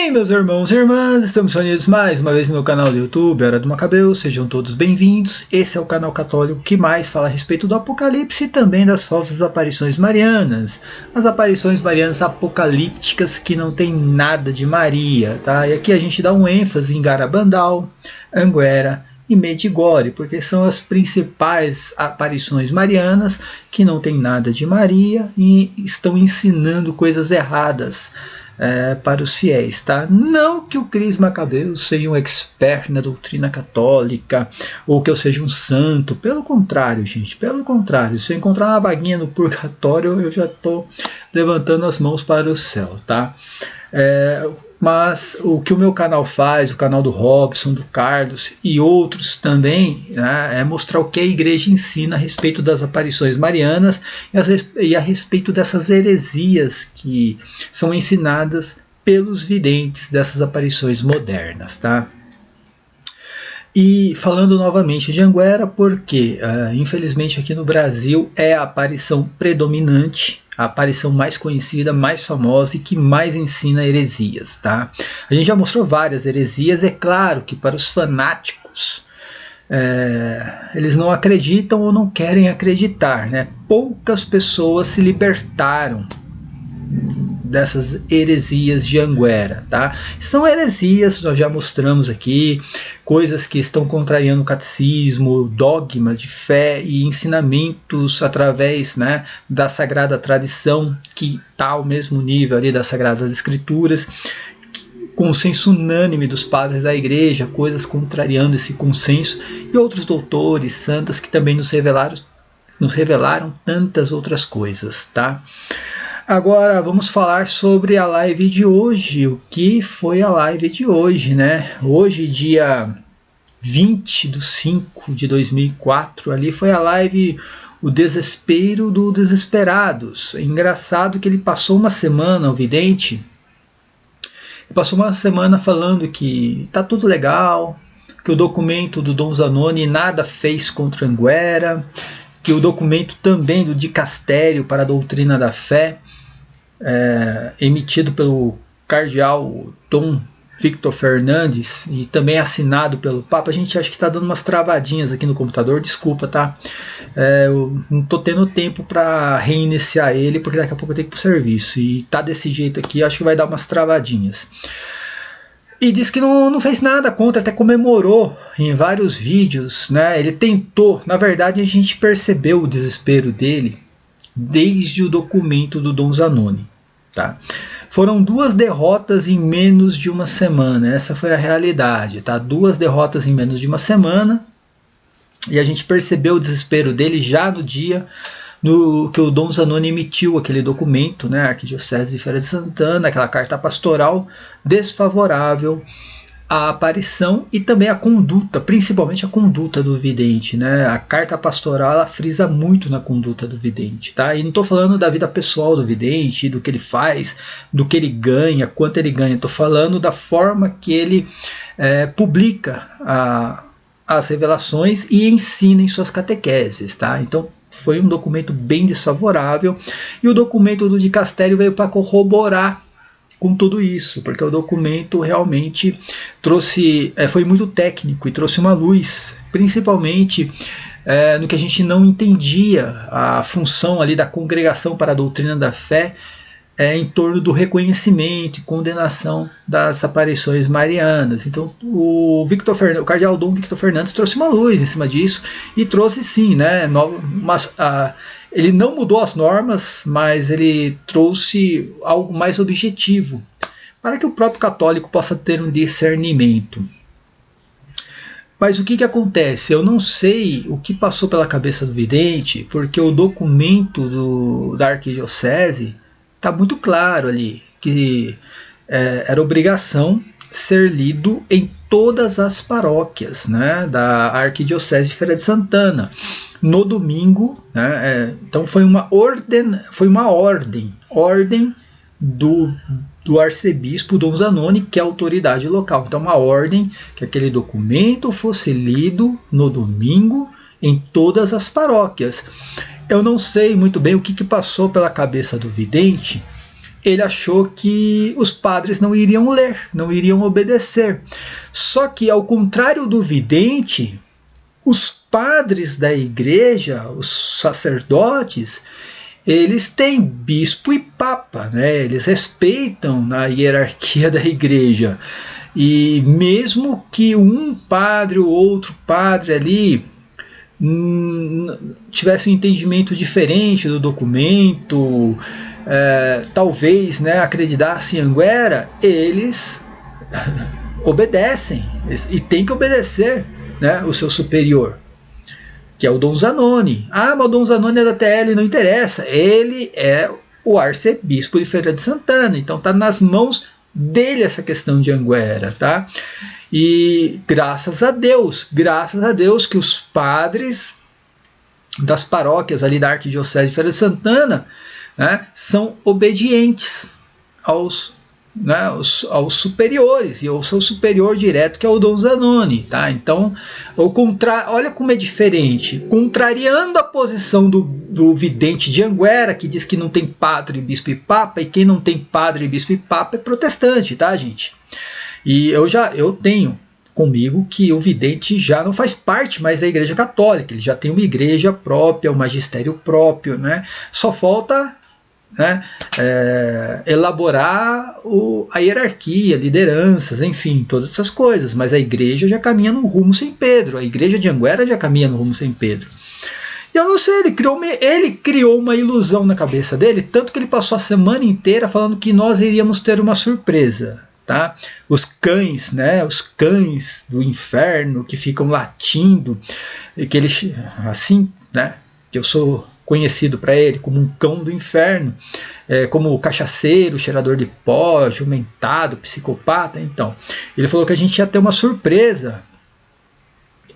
Bem, meus irmãos e irmãs, estamos reunidos mais uma vez no meu canal do YouTube, Hora do Macabeu, sejam todos bem-vindos. Esse é o canal católico que mais fala a respeito do Apocalipse e também das falsas aparições marianas. As aparições marianas apocalípticas que não tem nada de Maria, tá? E aqui a gente dá um ênfase em Garabandal, Anguera e Medjugorje, porque são as principais aparições marianas que não tem nada de Maria e estão ensinando coisas erradas para os fiéis, tá? Não que o Cris Macabeu seja um expert na doutrina católica ou que eu seja um santo, pelo contrário, gente, pelo contrário. Se eu encontrar uma vaguinha no purgatório, eu já estou levantando as mãos para o céu, tá? Mas o que o meu canal faz, o canal do Robson, do Carlos e outros também, né, é mostrar o que a igreja ensina a respeito das aparições marianas e a respeito dessas heresias que são ensinadas pelos videntes dessas aparições modernas, tá? E falando novamente de Anguera, porque infelizmente aqui no Brasil é a aparição predominante, a aparição mais conhecida, mais famosa e que mais ensina heresias, tá? A gente já mostrou várias heresias, é claro que para os fanáticos eles não acreditam ou não querem acreditar, né? Poucas pessoas se libertaram dessas heresias de Anguera, tá? São heresias, nós já mostramos aqui, coisas que estão contrariando o catecismo, dogma de fé e ensinamentos através, né, da sagrada tradição, que está ao mesmo nível ali das Sagradas Escrituras, consenso unânime dos padres da igreja, coisas contrariando esse consenso, e outros doutores, santas que também nos revelaram tantas outras coisas, tá? Agora vamos falar sobre a live de hoje, o que foi a live de hoje, né? Hoje, dia 20/5/2004, ali foi a live O Desespero dos Desesperados. É engraçado que ele passou uma semana, o vidente, passou uma semana falando que tá tudo legal, que o documento do Dom Zanoni nada fez contra Anguera, que o documento também do Dicastério para a Doutrina da Fé, emitido pelo cardeal Dom Victor Fernandes e também assinado pelo Papa. A gente acha que está dando umas travadinhas aqui no computador, desculpa, tá? Eu não estou tendo tempo para reiniciar ele, porque daqui a pouco eu tenho que ir para o serviço, e tá desse jeito aqui, acho que vai dar umas travadinhas. E disse que não fez nada contra, até comemorou em vários vídeos, né? Ele tentou, na verdade a gente percebeu o desespero dele desde o documento do Dom Zanoni, tá? Foram 2 derrotas em menos de uma semana, essa foi a realidade, tá? 2 derrotas em menos de uma semana, e a gente percebeu o desespero dele já no dia no que o Dom Zanoni emitiu aquele documento, né, Arquidiocese de Feira de Santana, aquela carta pastoral desfavorável à aparição e também a conduta, principalmente a conduta do vidente, né? A carta pastoral ela frisa muito na conduta do vidente, tá? E não estou falando da vida pessoal do vidente, do que ele faz, do que ele ganha, quanto ele ganha. Estou falando da forma que ele publica as revelações e ensina em suas catequeses, tá? Então foi um documento bem desfavorável, e o documento do Dicastério veio para corroborar com tudo isso, porque o documento realmente trouxe, foi muito técnico e trouxe uma luz, principalmente no que a gente não entendia, a função ali da Congregação para a Doutrina da Fé em torno do reconhecimento e condenação das aparições marianas. Então o cardeal Dom Victor Fernandes trouxe uma luz em cima disso, e trouxe sim, né, ele não mudou as normas, mas ele trouxe algo mais objetivo, para que o próprio católico possa ter um discernimento. Mas o que acontece? Eu não sei o que passou pela cabeça do vidente, porque o documento da Arquidiocese está muito claro ali, que era obrigação ser lido em todas as paróquias, né, da Arquidiocese de Feira de Santana, no domingo, né? Então foi uma ordem do arcebispo Dom Zanoni, que é a autoridade local. Então uma ordem que aquele documento fosse lido no domingo em todas as paróquias. Eu não sei muito bem o que passou pela cabeça do vidente ele achou que os padres não iriam ler, não iriam obedecer. Só que, ao contrário do vidente, os padres da igreja, os sacerdotes, eles têm bispo e papa, né? Eles respeitam a hierarquia da igreja. E mesmo que um padre ou outro padre ali tivesse um entendimento diferente do documento, talvez, né, acreditasse em Anguera, eles obedecem, e tem que obedecer, né, o seu superior, que é o Dom Zanoni. Ah, mas o Dom Zanoni é da TL, não interessa, ele é o arcebispo de Feira de Santana, então está nas mãos dele essa questão de Anguera, tá? E graças a Deus que os padres das paróquias ali da Arquidiocese de Feira de Santana, né, são obedientes aos superiores, e ao seu superior direto, que é o Dom Zanoni, tá? Então, olha como é diferente, contrariando a posição do vidente de Anguera, que diz que não tem padre, bispo e papa, e quem não tem padre, bispo e papa é protestante, tá, gente? E eu tenho comigo que o vidente já não faz parte mais da Igreja Católica, ele já tem uma igreja própria, um magistério próprio, né? Só falta, né, elaborar a hierarquia, lideranças, enfim, todas essas coisas, mas a igreja já caminha no rumo sem Pedro, a igreja de Anguera já caminha no rumo sem Pedro. E eu não sei, ele criou uma ilusão na cabeça dele, tanto que ele passou a semana inteira falando que nós iríamos ter uma surpresa, tá? Os cães, né, os cães do inferno que ficam latindo, que ele, assim, né, que eu sou conhecido para ele como um cão do inferno, como cachaceiro, cheirador de pó, jumentado, psicopata. Então, ele falou que a gente ia ter uma surpresa.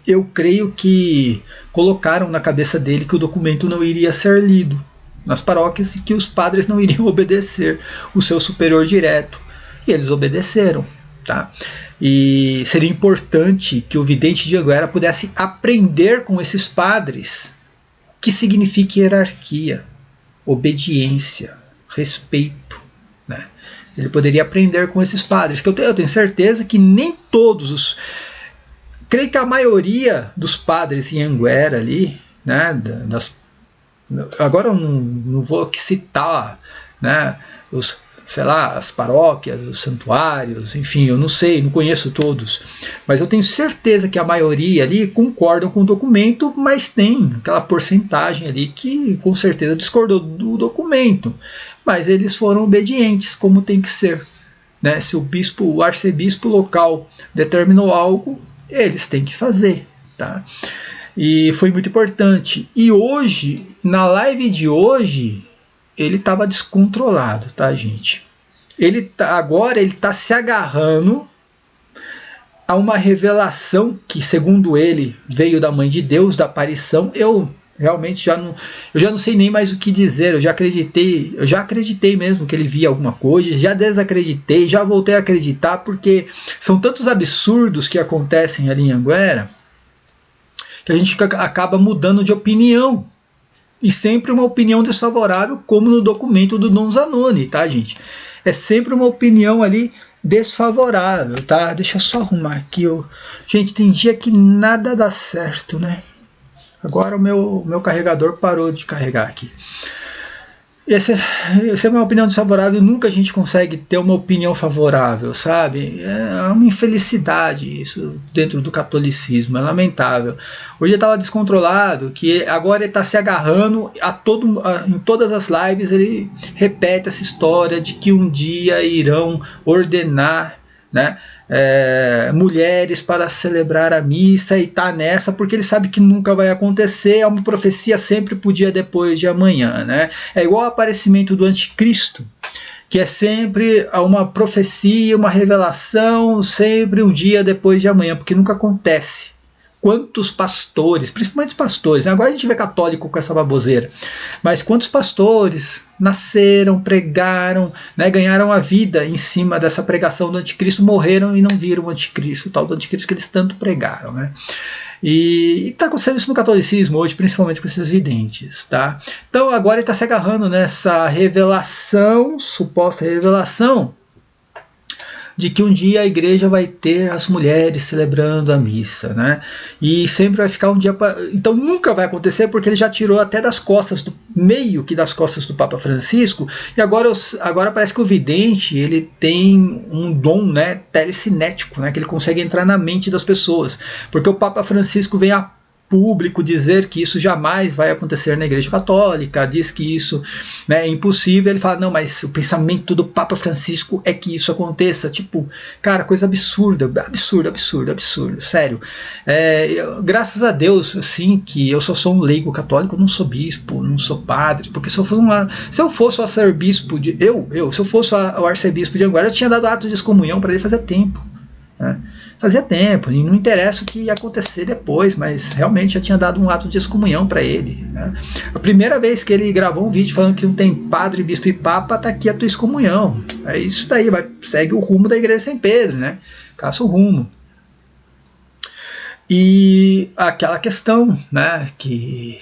Eu creio que colocaram na cabeça dele que o documento não iria ser lido nas paróquias e que os padres não iriam obedecer o seu superior direto. E eles obedeceram, tá? E seria importante que o vidente de Anguera pudesse aprender com esses padres que significa hierarquia, obediência, respeito, né? Ele poderia aprender com esses padres, que eu tenho certeza que nem todos creio que a maioria dos padres em Anguera ali, né, agora eu não vou aqui citar, né, as paróquias, os santuários, enfim, eu não sei, não conheço todos, mas eu tenho certeza que a maioria ali concordam com o documento, mas tem aquela porcentagem ali que com certeza discordou do documento, mas eles foram obedientes, como tem que ser, né? Se o arcebispo local determinou algo, eles têm que fazer, tá? E foi muito importante. E hoje, na live de hoje, ele estava descontrolado, tá, gente? Agora ele está se agarrando a uma revelação que, segundo ele, veio da Mãe de Deus, da aparição. Eu realmente já não sei nem mais o que dizer. Eu já acreditei mesmo que ele via alguma coisa, já desacreditei, já voltei a acreditar, porque são tantos absurdos que acontecem ali em Anguera que a gente acaba mudando de opinião. E sempre uma opinião desfavorável, como no documento do Dom Zanoni, tá, gente? É sempre uma opinião ali desfavorável, tá? Deixa eu só arrumar aqui. Gente, tem dia que nada dá certo, né? Agora o meu carregador parou de carregar aqui. Essa é uma opinião desfavorável, nunca a gente consegue ter uma opinião favorável, sabe? É uma infelicidade isso dentro do catolicismo, é lamentável. Hoje ele estava descontrolado, que agora ele está se agarrando em todas as lives, ele repete essa história de que um dia irão ordenar, né, mulheres para celebrar a missa, e tá nessa porque ele sabe que nunca vai acontecer, é uma profecia sempre pro dia depois de amanhã, né? É igual ao aparecimento do anticristo, que é sempre uma profecia, uma revelação, sempre um dia depois de amanhã, porque nunca acontece. Quantos pastores, principalmente pastores, né? Agora a gente vê católico com essa baboseira, mas quantos pastores nasceram, pregaram, né, ganharam a vida em cima dessa pregação do anticristo, morreram e não viram o anticristo, o tal do anticristo que eles tanto pregaram, né? E está acontecendo isso no catolicismo hoje, principalmente com esses videntes, tá? Então agora ele está se agarrando nessa revelação, suposta revelação, de que um dia a igreja vai ter as mulheres celebrando a missa, né? E sempre vai ficar um dia... Então nunca vai acontecer, porque ele já tirou até das costas, meio que das costas do Papa Francisco, e agora parece que o vidente, ele tem um dom, né, telecinético, né, que ele consegue entrar na mente das pessoas, porque o Papa Francisco vem a público dizer que isso jamais vai acontecer na Igreja Católica, diz que isso, né, é impossível. Ele fala, não, mas o pensamento do Papa Francisco é que isso aconteça. Tipo, cara, coisa absurda, absurdo, sério. Graças a Deus, assim, que eu só sou um leigo católico, não sou bispo, não sou padre, porque se eu fosse o arcebispo se eu fosse o arcebispo de Anguera, eu tinha dado ato de excomunhão para ele fazer tempo, né? Fazia tempo, e não interessa o que ia acontecer depois, mas realmente já tinha dado um ato de excomunhão para ele, né? A primeira vez que ele gravou um vídeo falando que não tem padre, bispo e papa, tá aqui a tua excomunhão. É isso daí, segue o rumo da Igreja Sem Pedro, né? Caça o rumo. E aquela questão, né, que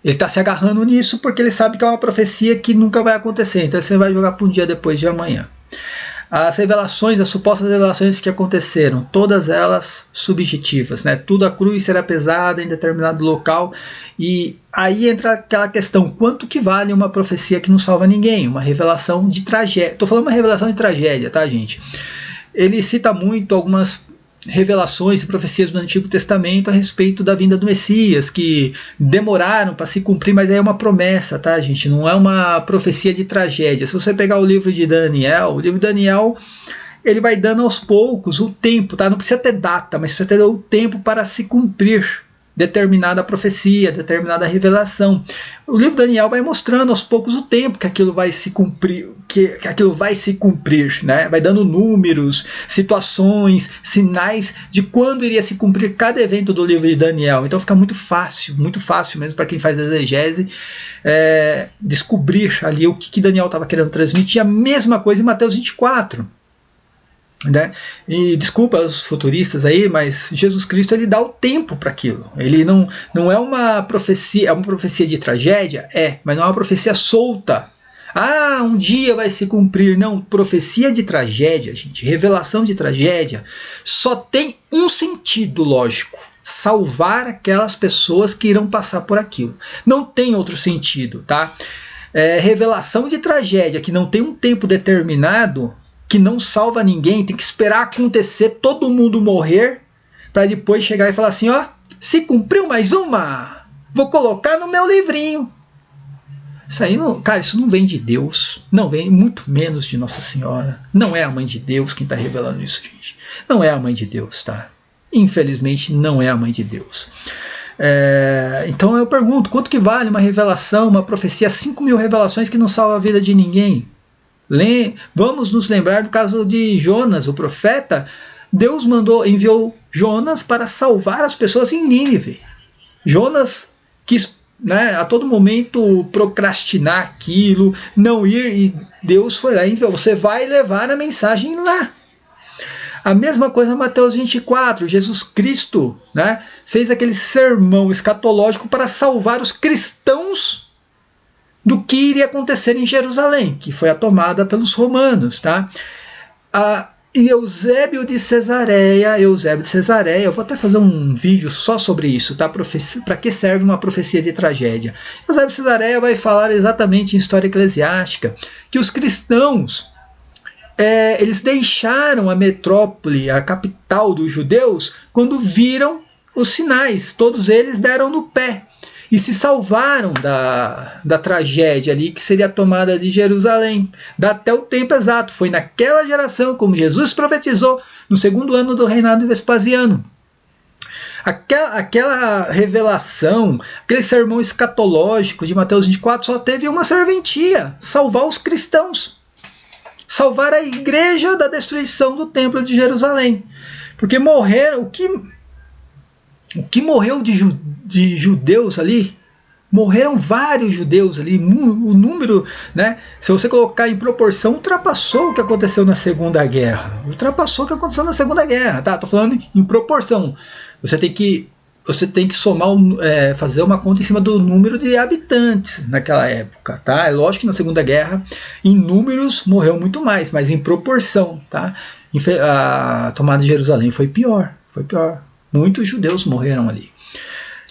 ele está se agarrando nisso porque ele sabe que é uma profecia que nunca vai acontecer, então você vai jogar para um dia depois de amanhã. As revelações, as supostas revelações que aconteceram, todas elas subjetivas, né? Tudo a cruz será pesada em determinado local, e aí entra aquela questão, quanto que vale uma profecia que não salva ninguém, uma revelação de tragédia. Estou falando uma revelação de tragédia, tá, gente? Ele cita muito algumas revelações e profecias do Antigo Testamento a respeito da vinda do Messias, que demoraram para se cumprir, mas é uma promessa, tá, gente? Não é uma profecia de tragédia. Se você pegar o livro de Daniel, ele vai dando aos poucos o tempo, tá? Não precisa ter data, mas precisa ter o tempo para se cumprir determinada profecia, determinada revelação. O livro de Daniel vai mostrando aos poucos o tempo que aquilo vai se cumprir, que aquilo vai se cumprir, né? Vai dando números, situações, sinais de quando iria se cumprir cada evento do livro de Daniel. Então fica muito fácil mesmo para quem faz exegese, descobrir ali o que Daniel estava querendo transmitir. A mesma coisa em Mateus 24. Né? E desculpa os futuristas aí, mas Jesus Cristo, ele dá o tempo para aquilo. Ele não é uma profecia, é uma profecia de tragédia, mas não é uma profecia solta. Um dia vai se cumprir. Não, profecia de tragédia, gente, revelação de tragédia, só tem um sentido lógico: salvar aquelas pessoas que irão passar por aquilo. Não tem outro sentido, tá? Revelação de tragédia que não tem um tempo determinado, que não salva ninguém, tem que esperar acontecer, todo mundo morrer, para depois chegar e falar assim, se cumpriu mais uma, vou colocar no meu livrinho. Isso aí, cara, isso não vem de Deus, não vem muito menos de Nossa Senhora, não é a Mãe de Deus quem está revelando isso, gente. Não é a Mãe de Deus, tá? Infelizmente não é a Mãe de Deus. Então eu pergunto, quanto que vale uma revelação, uma profecia, 5.000 revelações que não salva a vida de ninguém? Vamos nos lembrar do caso de Jonas, o profeta. Deus enviou Jonas para salvar as pessoas em Nínive. Jonas quis, né, a todo momento procrastinar aquilo, não ir, e Deus foi lá e enviou. Você vai levar a mensagem lá. A mesma coisa em Mateus 24, Jesus Cristo, né, fez aquele sermão escatológico para salvar os cristãos do que iria acontecer em Jerusalém, que foi a tomada pelos romanos, tá? E Eusébio de Cesareia, eu vou até fazer um vídeo só sobre isso, tá? Para que serve uma profecia de tragédia? Eusébio de Cesareia vai falar exatamente em história eclesiástica que os cristãos, eles deixaram a metrópole, a capital dos judeus, quando viram os sinais. Todos eles deram no pé e se salvaram da tragédia ali, que seria a tomada de Jerusalém. Dá até o tempo exato, foi naquela geração, como Jesus profetizou, no 2º ano do reinado de Vespasiano. Aquela revelação, aquele sermão escatológico de Mateus 24 só teve uma serventia: salvar os cristãos, salvar a igreja da destruição do templo de Jerusalém. Porque morreram, o que morreu de judeus ali, morreram vários judeus ali, o número, né, se você colocar em proporção, ultrapassou o que aconteceu na Segunda Guerra. Tá? Tô falando em proporção. Você tem que você tem que somar, fazer uma conta em cima do número de habitantes naquela época, tá? É lógico que na Segunda Guerra, em números, morreu muito mais, mas em proporção, tá? A tomada de Jerusalém foi pior, foi pior. Muitos judeus morreram ali.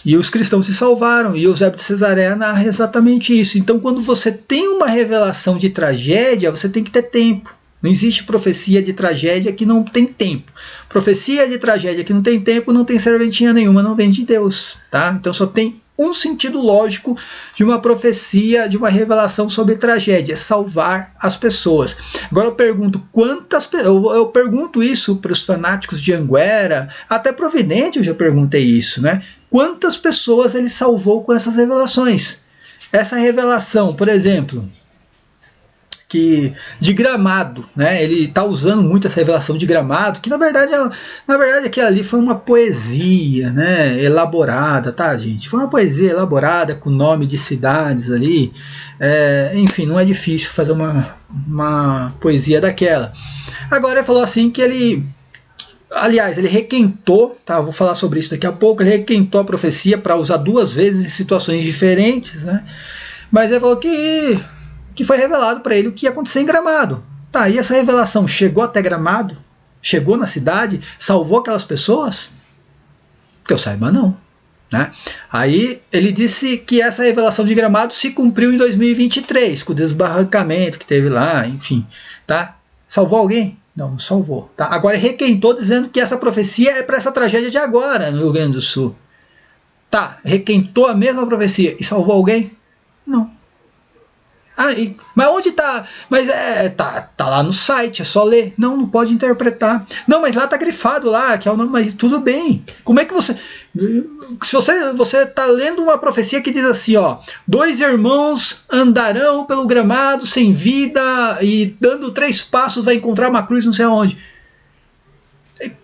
E os cristãos se salvaram, e Eusébio de Cesareia narra exatamente isso. Então, quando você tem uma revelação de tragédia, você tem que ter tempo. Não existe profecia de tragédia que não tem tempo. Profecia de tragédia que não tem tempo, não tem serventinha nenhuma, não vem de Deus, tá? Então só tem um sentido lógico de uma profecia, de uma revelação sobre tragédia, é salvar as pessoas. Agora eu pergunto, eu pergunto isso para os fanáticos de Anguera, até Providente eu já perguntei isso, né? Quantas pessoas ele salvou com essas revelações? Essa revelação, por exemplo, que de Gramado, né? Ele está usando muito essa revelação de Gramado, que na verdade aquilo ali foi uma poesia, né? Elaborada, tá, gente? Foi uma poesia elaborada com nome de cidades ali. Enfim, não é difícil fazer uma poesia daquela. Agora ele falou assim que ele requentou, tá? Vou falar sobre isso daqui a pouco. Ele requentou a profecia para usar 2 vezes em situações diferentes, né? Mas ele falou que foi revelado para ele o que ia acontecer em Gramado. Tá, e essa revelação chegou até Gramado? Chegou na cidade? Salvou aquelas pessoas? Que eu saiba, não. Né? Aí ele disse que essa revelação de Gramado se cumpriu em 2023, com o desbarrancamento que teve lá, enfim. Tá? Salvou alguém? Não salvou. Tá? Agora ele requentou dizendo que essa profecia é para essa tragédia de agora no Rio Grande do Sul. Tá, requentou a mesma profecia e salvou alguém? Não. Mas onde está? Mas tá lá no site, é só ler. Não pode interpretar. Não, mas lá tá grifado lá, que é o nome, mas tudo bem. Como é que você... Se você tá lendo uma profecia que diz assim, ó, 2 irmãos andarão pelo gramado sem vida e dando 3 passos vai encontrar uma cruz não sei aonde.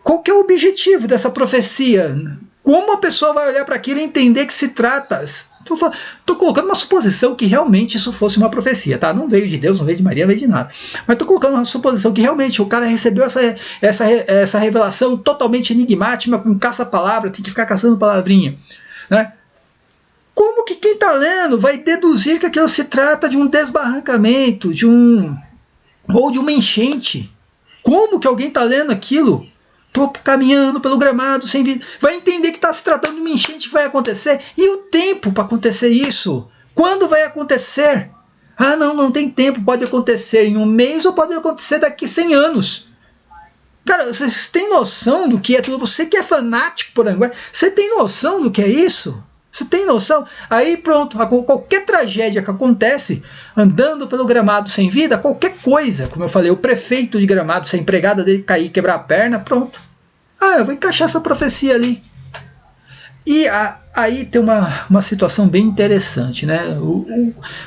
Qual que é o objetivo dessa profecia? Como a pessoa vai olhar para aquilo e entender que se trata... Estou colocando uma suposição que realmente isso fosse uma profecia, tá? Não veio de Deus, não veio de Maria, não veio de nada. Mas estou colocando uma suposição que realmente o cara recebeu essa revelação totalmente enigmática, com caça-palavra, tem que ficar caçando palavrinha, né? Como que quem está lendo vai deduzir que aquilo se trata de um desbarrancamento, ou de uma enchente? Como que alguém está lendo aquilo? Estou caminhando pelo gramado sem vida. Vai entender que está se tratando de uma enchente que vai acontecer. E o tempo para acontecer isso? Quando vai acontecer? Não tem tempo. Pode acontecer em 1 mês ou pode acontecer daqui 100 anos. Cara, vocês têm noção do que é tudo? Você que é fanático por Anguera, você tem noção do que é isso? Você tem noção? Aí pronto, qualquer tragédia que acontece, andando pelo gramado sem vida, qualquer coisa, como eu falei, o prefeito de Gramado, se a empregada dele cair e quebrar a perna, pronto. Eu vou encaixar essa profecia ali. E aí tem uma situação bem interessante, né?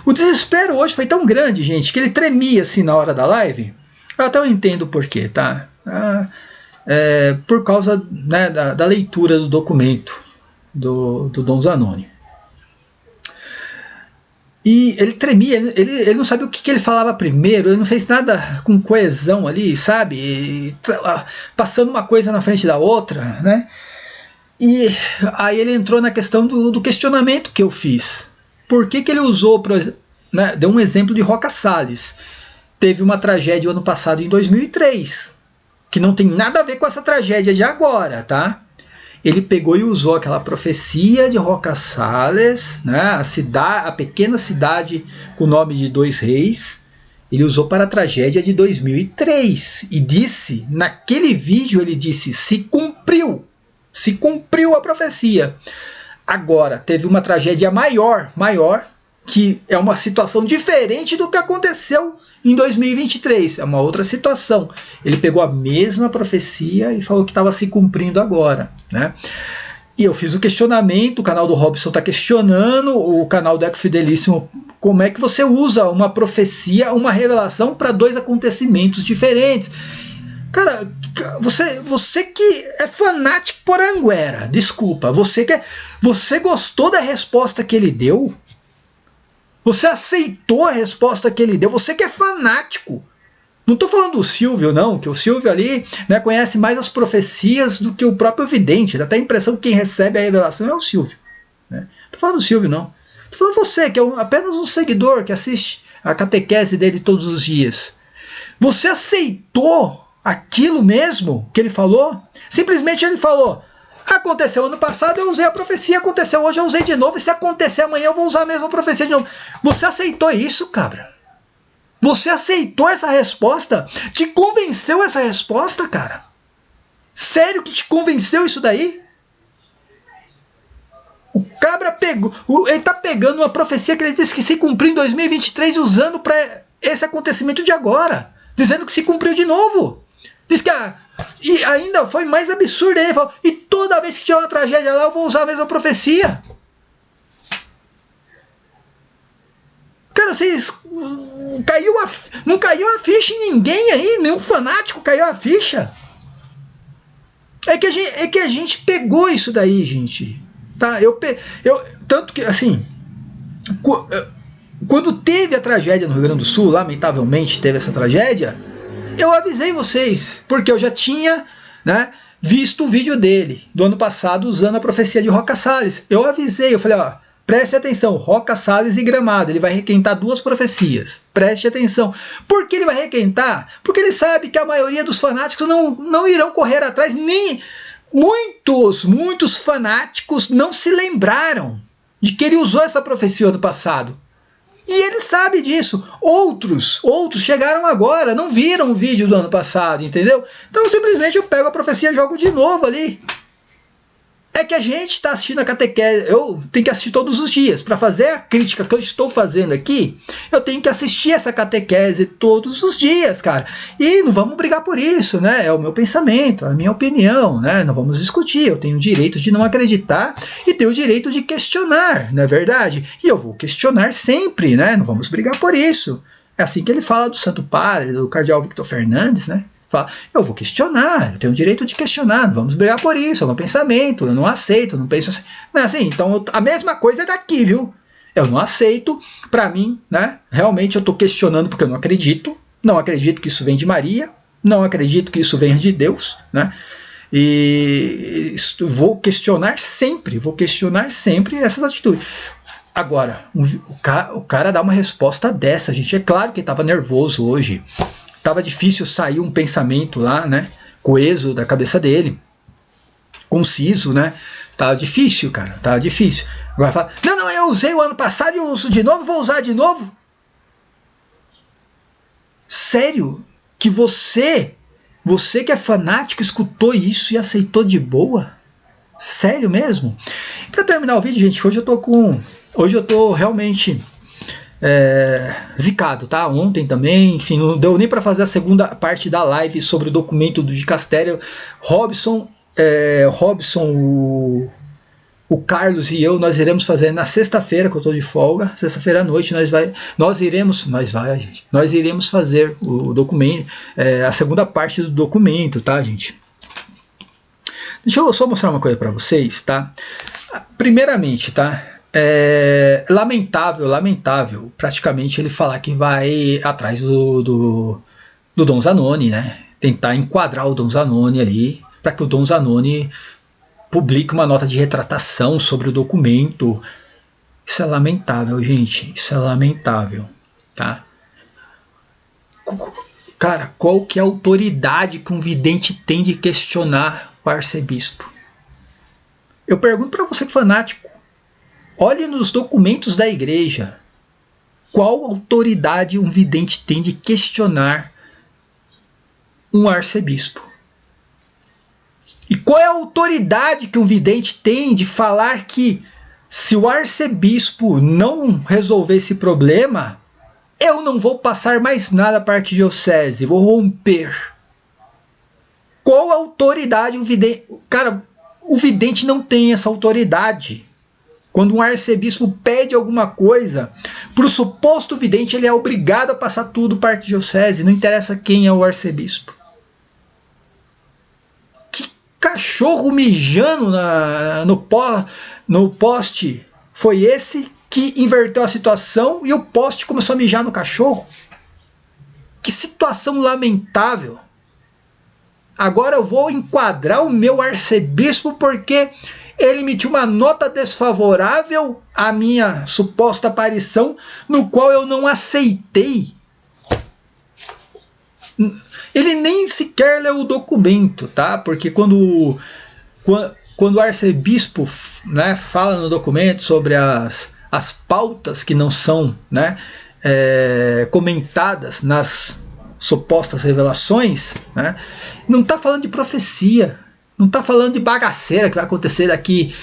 O desespero hoje foi tão grande, gente, que ele tremia assim na hora da live. Eu até entendo por quê, tá? Por causa, né, da leitura do documento do Dom Zanoni. E ele tremia, ele não sabia o que ele falava primeiro, ele não fez nada com coesão ali, sabe? Passando uma coisa na frente da outra, né? E aí ele entrou na questão do questionamento que eu fiz. Por que ele usou, né, deu um exemplo de Roca Salles. Teve uma tragédia ano passado, em 2003, que não tem nada a ver com essa tragédia de agora, tá? Ele pegou e usou aquela profecia de Roca Salles, né, a pequena cidade com o nome de 2 reis, ele usou para a tragédia de 2003. E disse, naquele vídeo ele disse, se cumpriu a profecia. Agora, teve uma tragédia maior, que é uma situação diferente do que aconteceu em 2023, é uma outra situação. Ele pegou a mesma profecia e falou que estava se cumprindo agora, né? E eu fiz o questionamento, o canal do Robson está questionando, o canal do Eco Fidelíssimo, como é que você usa uma profecia, uma revelação para 2 acontecimentos diferentes? Cara, você que é fanático por Anguera, desculpa, você gostou da resposta que ele deu? Você aceitou a resposta que ele deu? Você que é fanático. Não estou falando do Silvio, não, que o Silvio ali, né, conhece mais as profecias do que o próprio vidente. Dá até a impressão que quem recebe a revelação é o Silvio. Né? Não estou falando do Silvio, não. Estou falando você, que é apenas um seguidor que assiste a catequese dele todos os dias. Você aceitou aquilo mesmo que ele falou? Simplesmente ele falou: aconteceu ano passado, eu usei a profecia, aconteceu hoje, eu usei de novo, e se acontecer amanhã, eu vou usar a mesma profecia de novo. Você aceitou isso, cabra? Você aceitou essa resposta? Te convenceu essa resposta, cara? Sério que te convenceu isso daí? O cabra pegou, ele tá pegando uma profecia que ele disse que se cumpriu em 2023 usando para esse acontecimento de agora, dizendo que se cumpriu de novo. Diz que e ainda foi mais absurdo, ele falou: e toda vez que tiver uma tragédia lá, eu vou usar a mesma profecia. Cara, vocês não caiu a ficha em ninguém aí, nenhum fanático caiu a ficha. É que a gente pegou isso daí, gente. Tá? Tanto que, assim, quando teve a tragédia no Rio Grande do Sul, lamentavelmente teve essa tragédia, eu avisei vocês, porque eu já tinha, né, visto o vídeo dele, do ano passado, usando a profecia de Roca Salles. Eu avisei, eu falei: ó, preste atenção, Roca Salles e Gramado, ele vai requentar 2 profecias. Preste atenção. Por que ele vai requentar? Porque ele sabe que a maioria dos fanáticos não irão correr atrás, nem muitos fanáticos não se lembraram de que ele usou essa profecia ano passado. E ele sabe disso. Outros chegaram agora, não viram o vídeo do ano passado, entendeu? Então simplesmente eu pego a profecia e jogo de novo ali. É que a gente está assistindo a catequese, eu tenho que assistir todos os dias. Para fazer a crítica que eu estou fazendo aqui, eu tenho que assistir essa catequese todos os dias, cara. E não vamos brigar por isso, né? É o meu pensamento, a minha opinião, né? Não vamos discutir. Eu tenho o direito de não acreditar e tenho o direito de questionar, não é verdade? E eu vou questionar sempre, né? Não vamos brigar por isso. É assim que ele fala do Santo Padre, do Cardeal Victor Fernandes, né? Fala: eu vou questionar, eu tenho o direito de questionar, não vamos brigar por isso, é o meu pensamento, eu não aceito, eu não penso assim. Não é assim? Então a mesma coisa é daqui, viu? Eu não aceito, pra mim, né? Realmente eu tô questionando porque eu não acredito que isso vem de Maria, não acredito que isso venha de Deus, né? E vou questionar sempre essas atitudes. Agora, o cara dá uma resposta dessa, gente. É claro que ele estava nervoso hoje. Tava difícil sair um pensamento lá, né? Coeso da cabeça dele. Conciso, né? Tava difícil, cara. Tava difícil. Agora fala: não, eu usei o ano passado e eu uso de novo, vou usar de novo. Sério? Que você que é fanático, escutou isso e aceitou de boa? Sério mesmo? Para terminar o vídeo, gente, hoje eu tô realmente zicado, tá? Ontem também, enfim, não deu nem para fazer a segunda parte da live sobre o documento do dicastério. Robson, o Carlos e eu, nós iremos fazer na sexta-feira, que eu tô de folga, sexta-feira à noite, nós iremos fazer o documento, a segunda parte do documento, tá, gente? Deixa eu só mostrar uma coisa para vocês, tá? Primeiramente, tá? Lamentável, praticamente, ele falar que vai atrás do Dom Zanoni, né? Tentar enquadrar o Dom Zanoni ali, para que o Dom Zanoni publique uma nota de retratação sobre o documento. Isso é lamentável, gente. Isso é lamentável, tá? Cara, qual que é a autoridade que um vidente tem de questionar o arcebispo? Eu pergunto para você que é fanático. Olhe nos documentos da igreja. Qual autoridade um vidente tem de questionar um arcebispo? E qual é a autoridade que um vidente tem de falar que se o arcebispo não resolver esse problema, eu não vou passar mais nada para a arquidiocese, vou romper? Qual a autoridade um vidente... Cara, o vidente não tem essa autoridade. Quando um arcebispo pede alguma coisa, para o suposto vidente, ele é obrigado a passar tudo para a arquidiocese, não interessa quem é o arcebispo. Que cachorro mijando no poste foi esse que inverteu a situação e o poste começou a mijar no cachorro? Que situação lamentável. Agora eu vou enquadrar o meu arcebispo porque ele emitiu uma nota desfavorável à minha suposta aparição, no qual eu não aceitei. Ele nem sequer leu o documento, tá? Porque quando o arcebispo, né, fala no documento sobre as pautas que não são, né, comentadas nas supostas revelações, né, não está falando de profecia, não está falando de bagaceira que vai acontecer daqui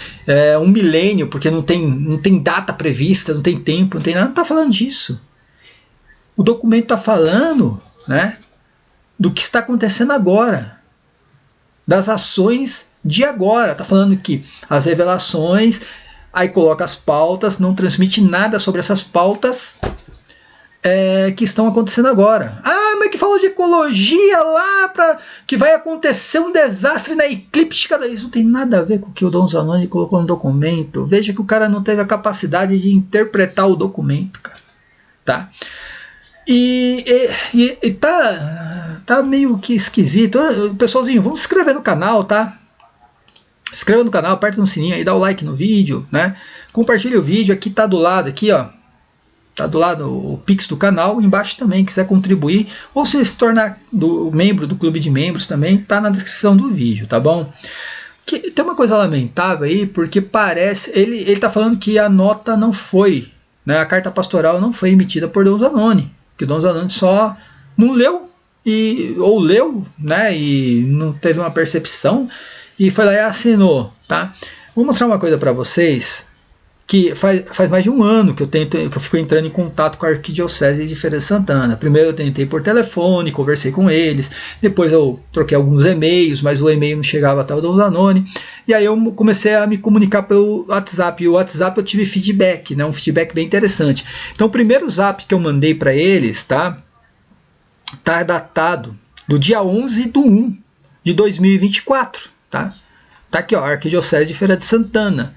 1 milênio, porque não tem data prevista, não tem tempo, não tem nada, não está falando disso. O documento está falando, né, do que está acontecendo agora, das ações de agora. Está falando que as revelações, aí coloca as pautas, não transmite nada sobre essas pautas que estão acontecendo agora. Ah, mas que falou de ecologia lá, que vai acontecer um desastre na eclíptica. Isso não tem nada a ver com o que o Dom Zanoni colocou no documento. Veja que o cara não teve a capacidade de interpretar o documento, cara. Tá? E tá meio que esquisito. Pessoalzinho, vamos se inscrever no canal, tá? Se inscreva no canal, aperta no sininho aí, dá o like no vídeo, né? Compartilha o vídeo, aqui tá do lado, aqui ó. Tá do lado o Pix do canal, embaixo também, quiser contribuir, ou se tornar membro do clube de membros também, tá na descrição do vídeo, tá bom? Tem uma coisa lamentável aí, porque parece, ele tá falando que a nota não foi, né, a carta pastoral não foi emitida por Dom Zanoni, que o Dom Zanoni só não leu, ou leu, né, e não teve uma percepção, e foi lá e assinou, tá? Vou mostrar uma coisa para vocês, que faz mais de 1 ano que eu fico entrando em contato com a Arquidiocese de Feira de Santana. Primeiro eu tentei por telefone, conversei com eles, depois eu troquei alguns e-mails, mas o e-mail não chegava até o Dom Zanoni, e aí eu comecei a me comunicar pelo WhatsApp, e o WhatsApp eu tive feedback, né, um feedback bem interessante. Então o primeiro zap que eu mandei para eles, tá datado do dia 11/1 de 2024, tá aqui ó, Arquidiocese de Feira de Santana.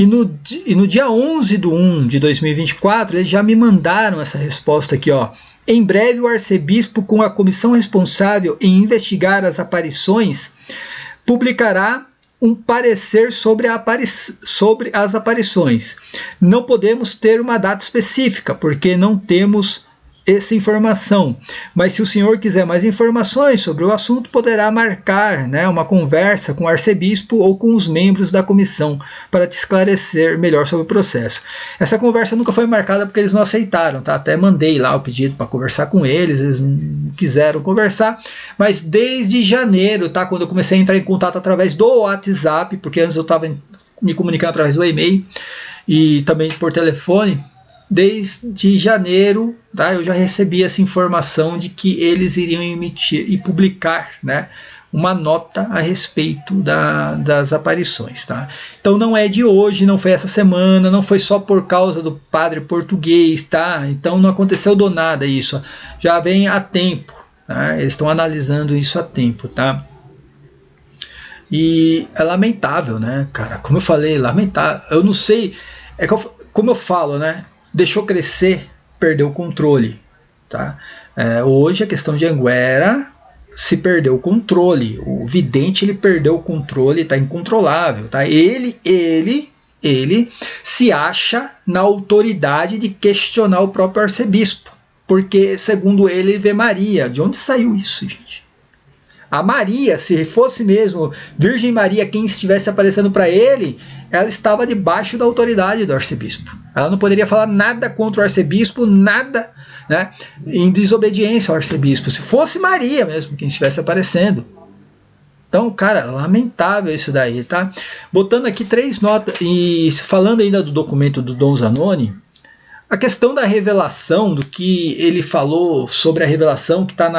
E no dia 11/1 de 2024, eles já me mandaram essa resposta aqui, ó. Em breve, o arcebispo, com a comissão responsável em investigar as aparições, publicará um parecer sobre as aparições. Não podemos ter uma data específica, porque não temos essa informação, mas se o senhor quiser mais informações sobre o assunto, poderá marcar, né, uma conversa com o arcebispo ou com os membros da comissão para te esclarecer melhor sobre o processo. Essa conversa nunca foi marcada porque eles não aceitaram, tá? Até mandei lá o pedido para conversar com eles, eles não quiseram conversar, mas desde janeiro, tá, quando eu comecei a entrar em contato através do WhatsApp, porque antes eu estava me comunicando através do e-mail e também por telefone, desde janeiro, tá, eu já recebi essa informação de que eles iriam emitir e publicar, né, uma nota a respeito das aparições. Tá? Então não é de hoje, não foi essa semana, não foi só por causa do padre português, tá? Então não aconteceu do nada isso, já vem há tempo, tá? Eles estão analisando isso há tempo. Tá? E é lamentável, né, cara? Como eu falei, lamentável. Eu não sei, como eu falo, né? Deixou crescer, perdeu o controle. Tá? Hoje a questão de Anguera se perdeu o controle. O vidente ele perdeu o controle, está incontrolável. Tá? Ele se acha na autoridade de questionar o próprio arcebispo. Porque, segundo ele, vê Maria. De onde saiu isso, gente? A Maria, se fosse mesmo Virgem Maria quem estivesse aparecendo para ele, ela estava debaixo da autoridade do arcebispo. Ela não poderia falar nada contra o arcebispo, nada, né, em desobediência ao arcebispo. Se fosse Maria mesmo quem estivesse aparecendo. Então, cara, lamentável isso daí, tá? Botando aqui 3 notas, e falando ainda do documento do Dom Zanoni, a questão da revelação, do que ele falou sobre a revelação que está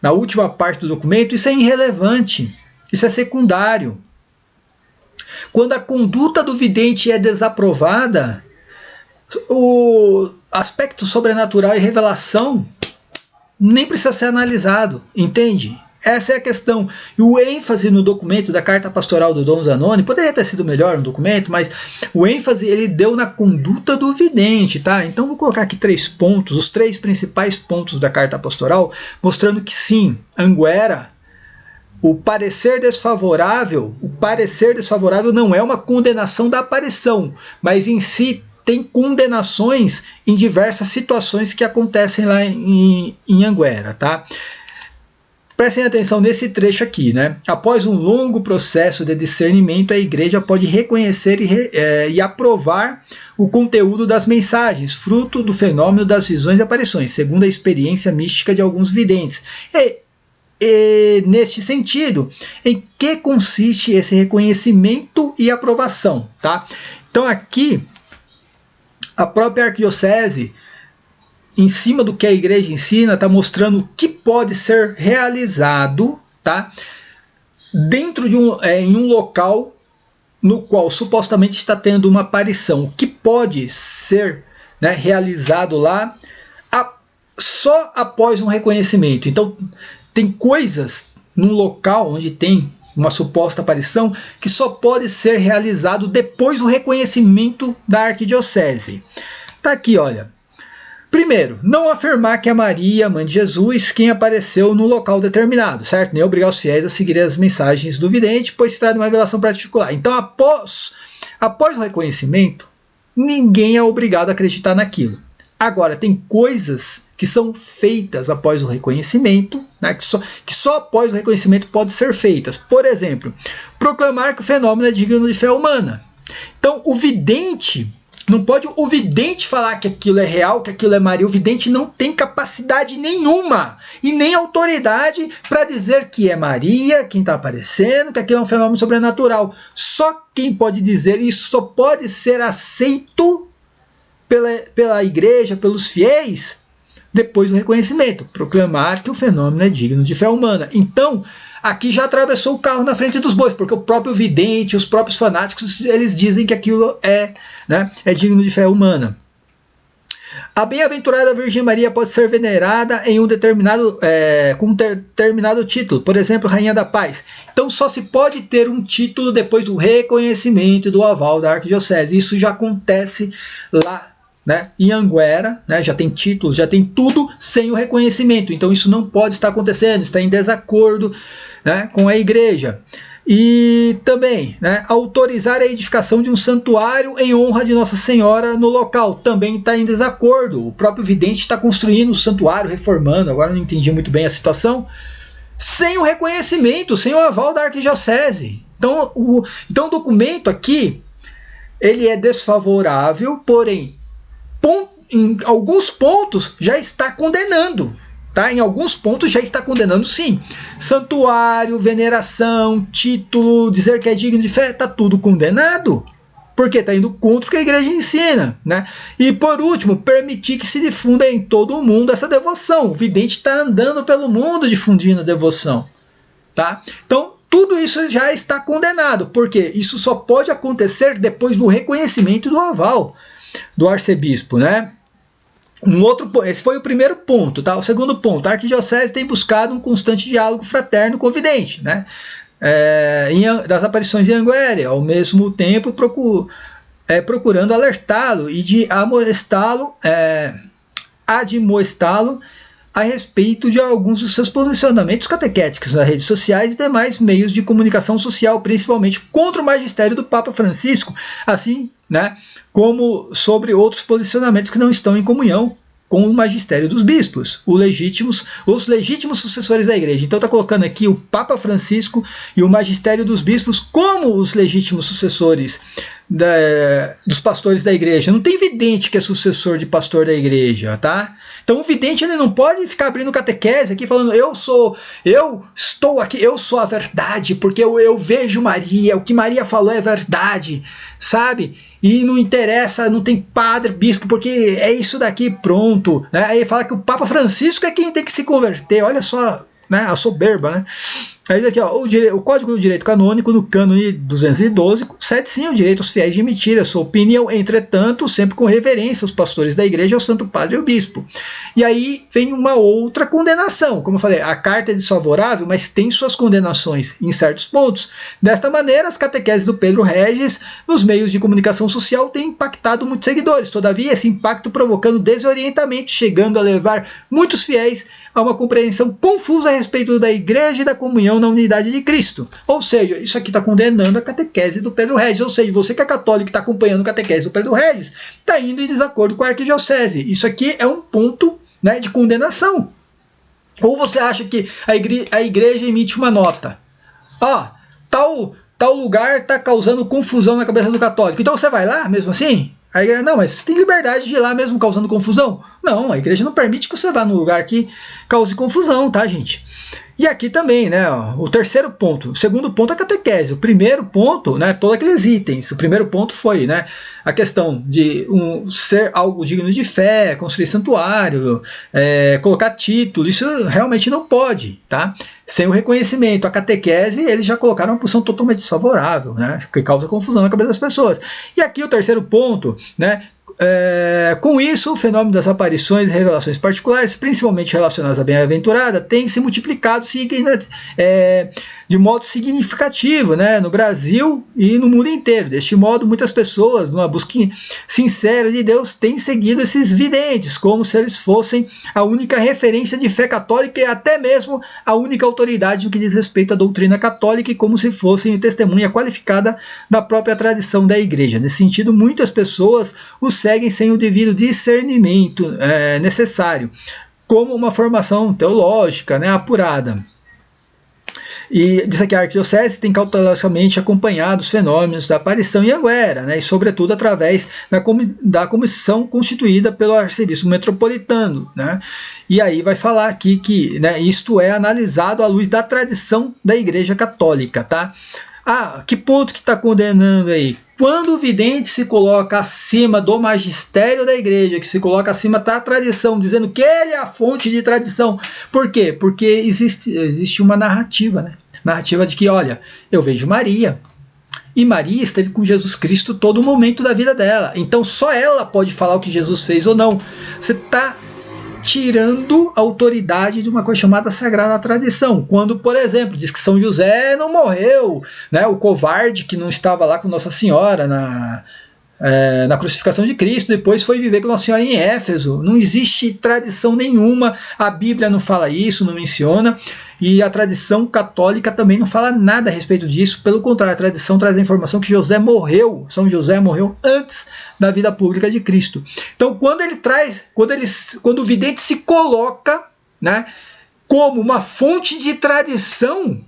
na última parte do documento, isso é irrelevante, isso é secundário. Quando a conduta do vidente é desaprovada, o aspecto sobrenatural e revelação nem precisa ser analisado, entende? essa é a questão. E o ênfase no documento da carta pastoral do Dom Zanoni, poderia ter sido melhor no documento, mas o ênfase ele deu na conduta do vidente, tá? Então vou colocar aqui 3 pontos, os 3 principais pontos da carta pastoral, mostrando que sim, Anguera, o parecer desfavorável não é uma condenação da aparição, mas em si tem condenações em diversas situações que acontecem lá em Anguera, tá? Prestem atenção nesse trecho aqui, né? Após um longo processo de discernimento, a igreja pode reconhecer e aprovar o conteúdo das mensagens, fruto do fenômeno das visões e aparições, segundo a experiência mística de alguns videntes. E neste sentido, em que consiste esse reconhecimento e aprovação, tá? Então aqui, a própria arquidiocese, em cima do que a igreja ensina, está mostrando o que pode ser realizado, tá? Dentro de em um local no qual supostamente está tendo uma aparição. O que pode ser, né, realizado lá só após um reconhecimento. Então, tem coisas num local onde tem uma suposta aparição que só pode ser realizado depois do reconhecimento da arquidiocese. Tá aqui, olha. Primeiro, não afirmar que é Maria, mãe de Jesus, quem apareceu no local determinado, certo? Nem obrigar os fiéis a seguir as mensagens do vidente, pois se trata de uma revelação particular. Então, após o reconhecimento, ninguém é obrigado a acreditar naquilo. Agora, tem coisas que são feitas após o reconhecimento, né, que só após o reconhecimento podem ser feitas. Por exemplo, proclamar que o fenômeno é digno de fé humana. Então, o vidente... Não pode o vidente falar que aquilo é real, que aquilo é Maria. O vidente não tem capacidade nenhuma e nem autoridade para dizer que é Maria, quem está aparecendo, que aquilo é um fenômeno sobrenatural. Só quem pode dizer isso só pode ser aceito pela igreja, pelos fiéis, depois do reconhecimento. Proclamar que o fenômeno é digno de fé humana. Então, aqui já atravessou o carro na frente dos bois, porque o próprio vidente, os próprios fanáticos, eles dizem que aquilo é digno de fé humana. A bem-aventurada Virgem Maria pode ser venerada em com um determinado título, por exemplo, Rainha da Paz. Então só se pode ter um título depois do reconhecimento e do aval da arquidiocese. Isso já acontece lá, né, em Anguera, né, já tem títulos, já tem tudo sem o reconhecimento. Então isso não pode estar acontecendo, está em desacordo, né, com a igreja. E também, né, autorizar a edificação de um santuário em honra de Nossa Senhora no local também está em desacordo. O próprio vidente está construindo um santuário, reformando, agora não entendi muito bem a situação, sem o reconhecimento, sem o aval da arquidiocese. Então o documento aqui ele é desfavorável, porém em alguns pontos já está condenando. Tá? Em alguns pontos já está condenando, sim. Santuário, veneração, título, dizer que é digno de fé, está tudo condenado. Porque está indo contra o que a igreja ensina. Né? E por último, permitir que se difunda em todo o mundo essa devoção. O vidente está andando pelo mundo difundindo a devoção. Tá? Então, tudo isso já está condenado. Porque isso só pode acontecer depois do reconhecimento do aval do arcebispo, né? Esse foi o primeiro ponto, tá? O segundo ponto, a arquidiocese tem buscado um constante diálogo fraterno com o vidente, né? Das aparições em Anguera, ao mesmo tempo procurando alertá-lo e de admoestá-lo a respeito de alguns dos seus posicionamentos catequéticos nas redes sociais e demais meios de comunicação social, principalmente contra o magistério do Papa Francisco, assim, né, como sobre outros posicionamentos que não estão em comunhão com o magistério dos bispos, os legítimos sucessores da igreja. Então está colocando aqui o Papa Francisco e o magistério dos bispos como os legítimos sucessores dos pastores da igreja. Não tem vidente que é sucessor de pastor da igreja, tá? Então o vidente ele não pode ficar abrindo catequese aqui falando eu estou aqui, eu sou a verdade, porque eu vejo Maria, o que Maria falou é verdade, sabe? E não interessa, não tem padre, bispo, porque é isso daqui, pronto. Né? Aí fala que o Papa Francisco é quem tem que se converter, olha só, né, a soberba, né? Aí aqui, ó, o Código do Direito Canônico, no cânone 212, concede sim o direito aos fiéis de emitir a sua opinião, entretanto, sempre com reverência aos pastores da igreja, ao Santo Padre e ao Bispo. E aí vem uma outra condenação. Como eu falei, a carta é desfavorável, mas tem suas condenações em certos pontos. Desta maneira, as catequeses do Pedro Regis nos meios de comunicação social têm impactado muitos seguidores. Todavia, esse impacto provocando desorientamento, chegando a levar muitos fiéis a uma compreensão confusa a respeito da igreja e da comunhão na unidade de Cristo. Ou seja, isso aqui está condenando a catequese do Pedro Regis. Ou seja, você que é católico e está acompanhando a catequese do Pedro Regis, está indo em desacordo com a arquidiocese. Isso aqui é um ponto, né, de condenação. Ou você acha que a igreja emite uma nota. Tal lugar está causando confusão na cabeça do católico. Então você vai lá mesmo assim? A igreja, não, mas você tem liberdade de ir lá mesmo causando confusão? Não, a igreja não permite que você vá num lugar que cause confusão, tá, gente? E aqui também, né, ó, o terceiro ponto. O segundo ponto é a catequese. O primeiro ponto, né, todos aqueles itens. O primeiro ponto foi, né, a questão de ser algo digno de fé, construir santuário, colocar título. Isso realmente não pode, tá? Sem o reconhecimento. A catequese, eles já colocaram uma posição totalmente desfavorável, né, que causa confusão na cabeça das pessoas. E aqui o terceiro ponto, né, com isso, o fenômeno das aparições e revelações particulares, principalmente relacionadas à bem-aventurada, tem se multiplicado de modo significativo, né, no Brasil e no mundo inteiro. Deste modo, muitas pessoas, numa busca sincera de Deus, têm seguido esses videntes, como se eles fossem a única referência de fé católica e até mesmo a única autoridade no que diz respeito à doutrina católica, e como se fossem testemunha qualificada da própria tradição da igreja. Nesse sentido, muitas pessoas os seguem sem o devido discernimento necessário, como uma formação teológica, né, apurada. E diz aqui, a arquidiocese tem cautelosamente acompanhado os fenômenos da aparição em Anguera, né, e sobretudo através da comissão constituída pelo arcebispo metropolitano, né, e aí vai falar aqui que, né, isto é analisado à luz da tradição da Igreja Católica, tá? Que ponto que está condenando aí? Quando o vidente se coloca acima do magistério da igreja, que se coloca acima da tradição, dizendo que ele é a fonte de tradição. Por quê? Porque existe uma narrativa, né? Narrativa de que, olha, eu vejo Maria, e Maria esteve com Jesus Cristo todo momento da vida dela. Então só ela pode falar o que Jesus fez ou não. Você está tirando a autoridade de uma coisa chamada Sagrada Tradição. Quando, por exemplo, diz que São José não morreu, né? O covarde que não estava lá com Nossa Senhora na crucificação de Cristo, depois foi viver com Nossa Senhora em Éfeso. Não existe tradição nenhuma, a Bíblia não fala isso, não menciona, e a tradição católica também não fala nada a respeito disso. Pelo contrário, a tradição traz a informação que São José morreu antes da vida pública de Cristo. Então, quando o vidente se coloca, né, como uma fonte de tradição,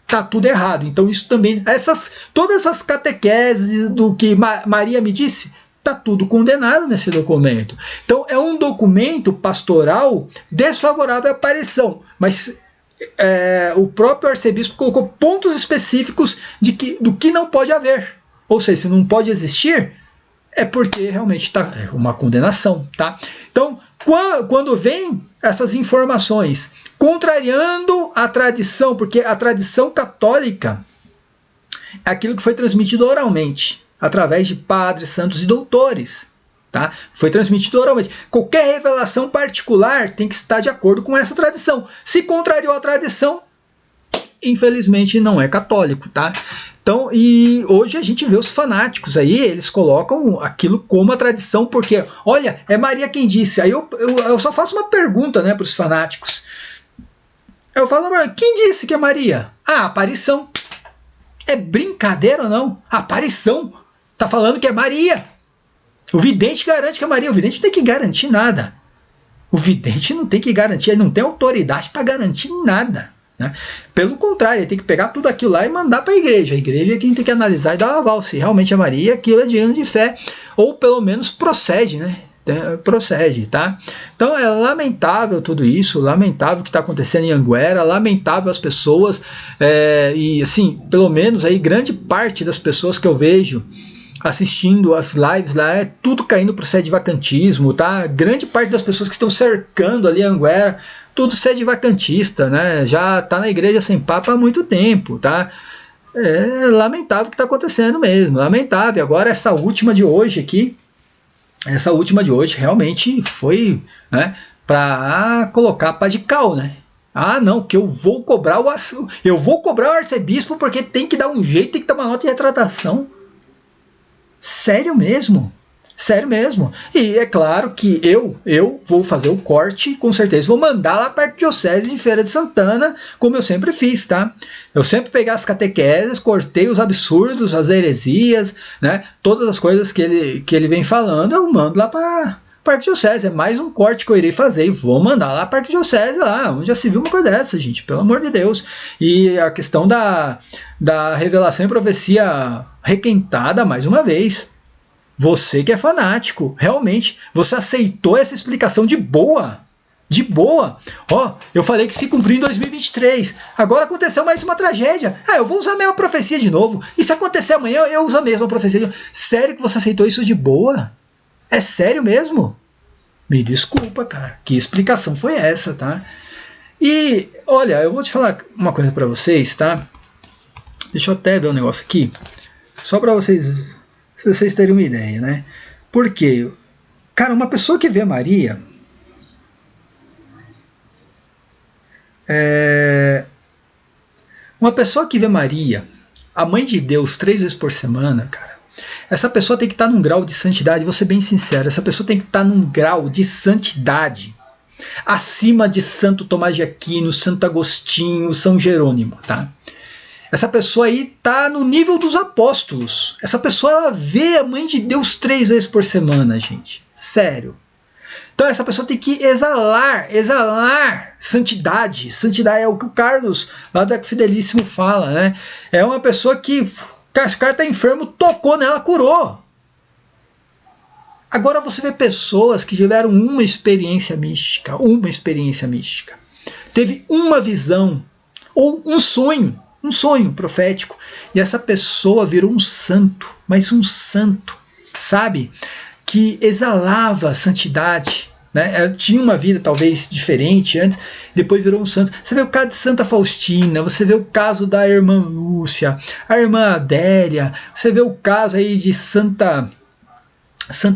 tá tudo errado. Então isso também, todas essas catequeses do que Maria me disse, tá tudo condenado nesse documento. Então é um documento pastoral desfavorável à aparição, mas o próprio arcebispo colocou pontos específicos do que não pode haver. Ou seja, se não pode existir, é porque realmente está uma condenação, tá? Então, quando vem essas informações contrariando a tradição, porque a tradição católica é aquilo que foi transmitido oralmente, através de padres, santos e doutores, tá? Foi transmitido oralmente. Qualquer revelação particular tem que estar de acordo com essa tradição. Se contrariou a tradição, infelizmente não é católico, tá? Então, e hoje a gente vê os fanáticos aí, eles colocam aquilo como a tradição, porque, olha, é Maria quem disse. Aí eu só faço uma pergunta, né, para os fanáticos. Eu falo, quem disse que é Maria? Aparição. É brincadeira ou não? Aparição. Tá falando que é Maria. O vidente garante que é Maria. O vidente não tem que garantir nada. O vidente não tem que garantir, ele não tem autoridade para garantir nada, né? Pelo contrário, ele tem que pegar tudo aquilo lá e mandar para a igreja. A igreja é quem tem que analisar e dar aval se realmente é Maria, aquilo é digno de fé, ou pelo menos procede, né? Procede, tá? Então é lamentável tudo isso, lamentável o que está acontecendo em Anguera, lamentável as pessoas, e assim, pelo menos aí grande parte das pessoas que eu vejo assistindo as lives lá, tudo caindo para o sede vacantismo, tá? Grande parte das pessoas que estão cercando ali Anguera tudo sede vacantista, né? Já tá na igreja sem papa há muito tempo, tá? É lamentável o que está acontecendo mesmo, lamentável. Agora essa última de hoje aqui, realmente foi, né, para colocar pá de cal, né? Ah, não, que eu vou cobrar o arcebispo porque tem que dar um jeito, tem que dar uma nota de retratação. Sério mesmo? Sério mesmo. E é claro que eu vou fazer o corte, com certeza vou mandar lá para a Arquidiocese de Feira de Santana, como eu sempre fiz, tá? Eu sempre peguei as catequeses, cortei os absurdos, as heresias, né? Todas as coisas que ele vem falando, eu mando lá para a Arquidiocese. É mais um corte que eu irei fazer e vou mandar lá para a Arquidiocese, lá, onde já se viu uma coisa dessa, gente, pelo amor de Deus. E a questão da revelação e profecia requentada, mais uma vez. Você que é fanático, realmente, você aceitou essa explicação de boa. De boa. Ó, eu falei que se cumpriu em 2023. Agora aconteceu mais uma tragédia. Ah, eu vou usar a mesma profecia de novo. E se acontecer amanhã, eu uso a mesma profecia de novo. Sério que você aceitou isso de boa? É sério mesmo? Me desculpa, cara. Que explicação foi essa, tá? E, olha, eu vou te falar uma coisa pra vocês, tá? Deixa eu até ver um negócio aqui. Só pra vocês terem uma ideia, né? Porque, cara, uma pessoa que vê Maria... Uma pessoa que vê Maria, a mãe de Deus, 3 vezes por semana, cara, essa pessoa tem que estar num grau de santidade, vou ser bem sincero, essa pessoa tem que estar num grau de santidade acima de Santo Tomás de Aquino, Santo Agostinho, São Jerônimo, tá? Essa pessoa aí tá no nível dos apóstolos. Essa pessoa, ela vê a mãe de Deus 3 vezes por semana, gente. Sério. Então essa pessoa tem que exalar santidade. Santidade é o que o Carlos, lá do Fidelíssimo, fala, né? É uma pessoa que, cara, esse cara tá enfermo, tocou nela, curou. Agora você vê pessoas que tiveram uma experiência mística, teve uma visão, ou um sonho profético, e essa pessoa virou um santo, mas um santo, sabe? Que exalava santidade, né? Ela tinha uma vida talvez diferente antes, depois virou um santo. Você vê o caso de Santa Faustina, você vê o caso da irmã Lúcia, a irmã Adélia, você vê o caso aí de Santa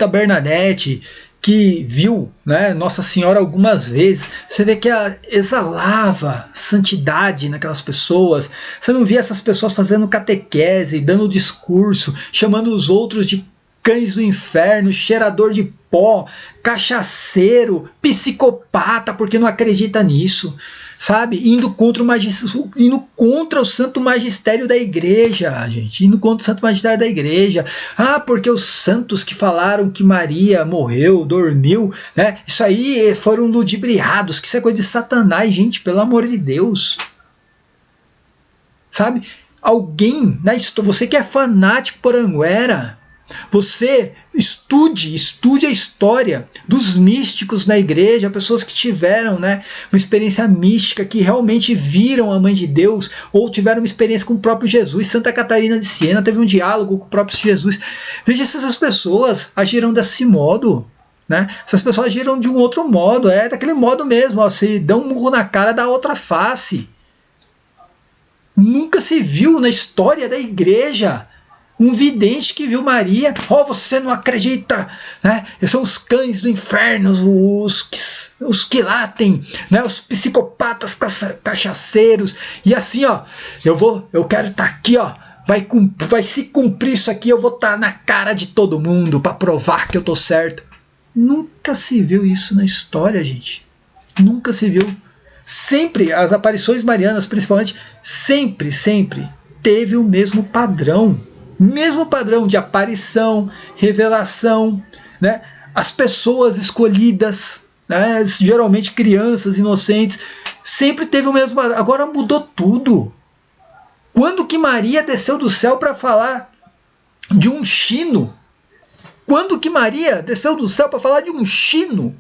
Bernadette, que viu, né, Nossa Senhora algumas vezes. Você vê que ela exalava santidade naquelas pessoas. Você não via essas pessoas fazendo catequese, dando discurso, chamando os outros de cães do inferno, cheirador de pó, cachaceiro, psicopata, porque não acredita nisso, sabe? Indo contra o santo magistério da igreja, gente, indo contra o santo magistério da igreja. Ah, porque os santos que falaram que Maria morreu, dormiu, né? Isso aí foram ludibriados, que isso é coisa de Satanás, gente, pelo amor de Deus. Sabe? Alguém, você que é fanático por Anguera, você estude a história dos místicos na igreja, pessoas que tiveram, né, uma experiência mística, que realmente viram a mãe de Deus, ou tiveram uma experiência com o próprio Jesus. Santa Catarina de Siena teve um diálogo com o próprio Jesus. Veja se essas pessoas agiram desse modo, né? Essas pessoas agiram de um outro modo, daquele modo mesmo, ó, se dão um murro na cara da outra face. Nunca se viu na história da igreja um vidente que viu Maria. Você não acredita, né? São os cães do inferno, os que latem, né? Os psicopatas cachaceiros. E assim, ó, eu quero estar aqui, ó. Vai se cumprir isso aqui, eu vou estar na cara de todo mundo para provar que eu tô certo. Nunca se viu isso na história, gente. Nunca se viu. Sempre, as aparições marianas, principalmente, sempre teve o mesmo padrão. Mesmo padrão de aparição, revelação, né? As pessoas escolhidas, né? Geralmente crianças inocentes, sempre teve o mesmo. Agora mudou tudo. Quando que Maria desceu do céu para falar de um chino? Quando que Maria desceu do céu para falar de um chino?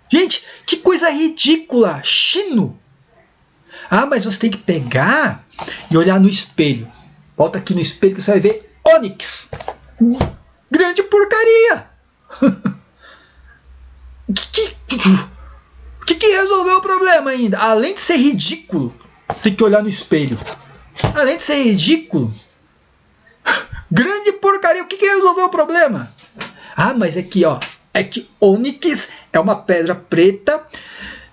Gente, que coisa ridícula! Chino! Ah, mas você tem que pegar e olhar no espelho. Volta aqui no espelho que você vai ver ônix. Grande porcaria. O que resolveu ainda, além de ser ridículo, tem que olhar no espelho. Além de ser ridículo, grande porcaria, o que resolveu o problema? Ah, mas aqui, ó, é que ônix é uma pedra preta,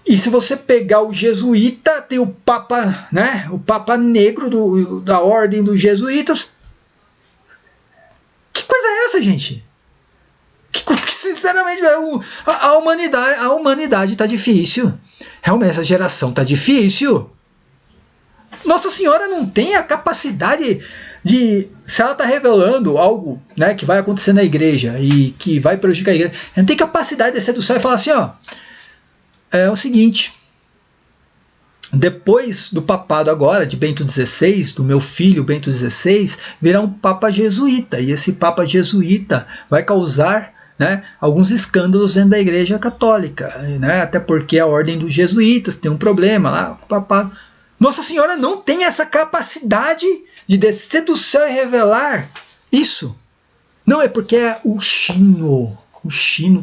e se você pegar o jesuíta, tem o Papa, né, o Papa Negro da ordem dos jesuítas. Que coisa é essa, gente? Sinceramente, a humanidade tá difícil. Realmente, essa geração tá difícil. Nossa Senhora não tem a capacidade de, se ela está revelando algo, né, que vai acontecer na igreja e que vai prejudicar a igreja, ela não tem capacidade de descer do céu e falar assim, ó, é o seguinte, depois do papado agora, de Bento XVI, do meu filho Bento XVI, virá um papa jesuíta, e esse papa jesuíta vai causar, né, alguns escândalos dentro da igreja católica, né, até porque a ordem dos jesuítas tem um problema lá com o papado. Nossa Senhora não tem essa capacidade de descer do céu e revelar isso. Não, é porque é o chino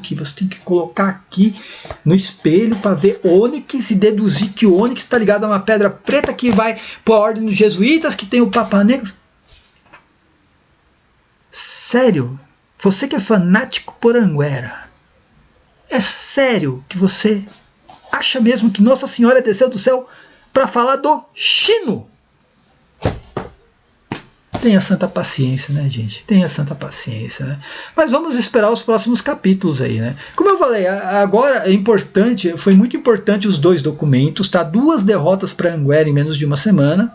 que você tem que colocar aqui no espelho para ver ônix e deduzir que o ônix está ligado a uma pedra preta que vai para a ordem dos jesuítas, que tem o Papa Negro. Sério? Você que é fanático por Anguera, é sério que você acha mesmo que Nossa Senhora desceu do céu para falar do chino? Tenha santa paciência, né, gente? Tenha santa paciência, né? Mas vamos esperar os próximos capítulos aí, né? Como eu falei, agora é importante, foi muito importante os dois documentos, tá? 2 derrotas para Anguera em menos de uma semana.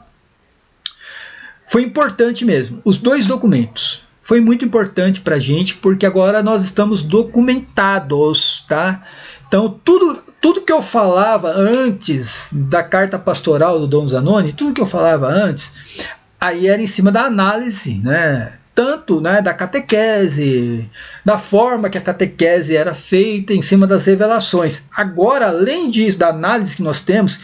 Foi importante mesmo, os 2 documentos. Foi muito importante para a gente, porque agora nós estamos documentados, tá? Então, tudo que eu falava antes da carta pastoral do Dom Zanoni, tudo que eu falava antes, aí era em cima da análise, né? Tanto, né, da catequese, da forma que a catequese era feita, em cima das revelações. Agora, além disso, da análise que nós temos,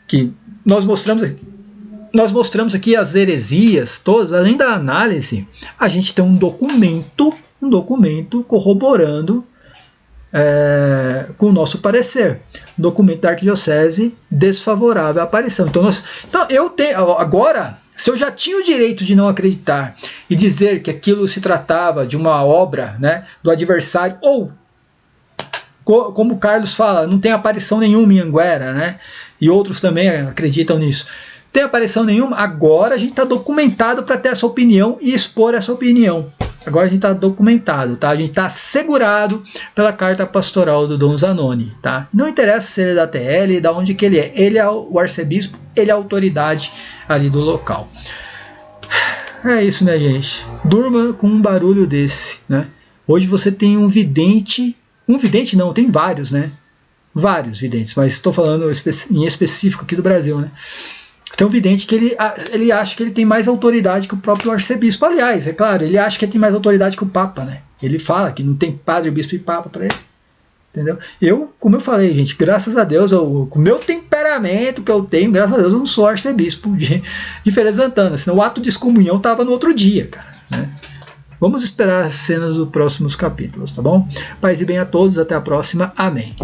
que nós mostramos aqui as heresias todas, além da análise, a gente tem um documento corroborando com o nosso parecer, documento da arquidiocese desfavorável à aparição. Então eu tenho agora, se eu já tinha o direito de não acreditar e dizer que aquilo se tratava de uma obra, né, do adversário, ou como o Carlos fala, não tem aparição nenhuma em Anguera, né, e outros também acreditam nisso, tem aparição nenhuma, agora a gente está documentado para ter essa opinião e expor essa opinião. Agora a gente está documentado, tá? A gente está assegurado pela carta pastoral do Dom Zanoni, tá? Não interessa se ele é da TL, da onde que ele é. Ele é o arcebispo, ele é a autoridade ali do local. É isso, minha gente. Durma com um barulho desse, né? Hoje você tem um vidente não, tem vários, né? Vários videntes, mas estou falando em específico aqui do Brasil, né? Tem um vidente que ele acha que ele tem mais autoridade que o próprio arcebispo. Aliás, é claro, ele acha que ele tem mais autoridade que o Papa, né? Ele fala que não tem padre, bispo e Papa para ele. Entendeu? Como eu falei, gente, graças a Deus, com o meu temperamento que eu tenho, graças a Deus, eu não sou arcebispo de Feira de Santana. Senão o ato de excomunhão estava no outro dia, cara, né? Vamos esperar as cenas dos próximos capítulos, tá bom? Paz e bem a todos, até a próxima. Amém.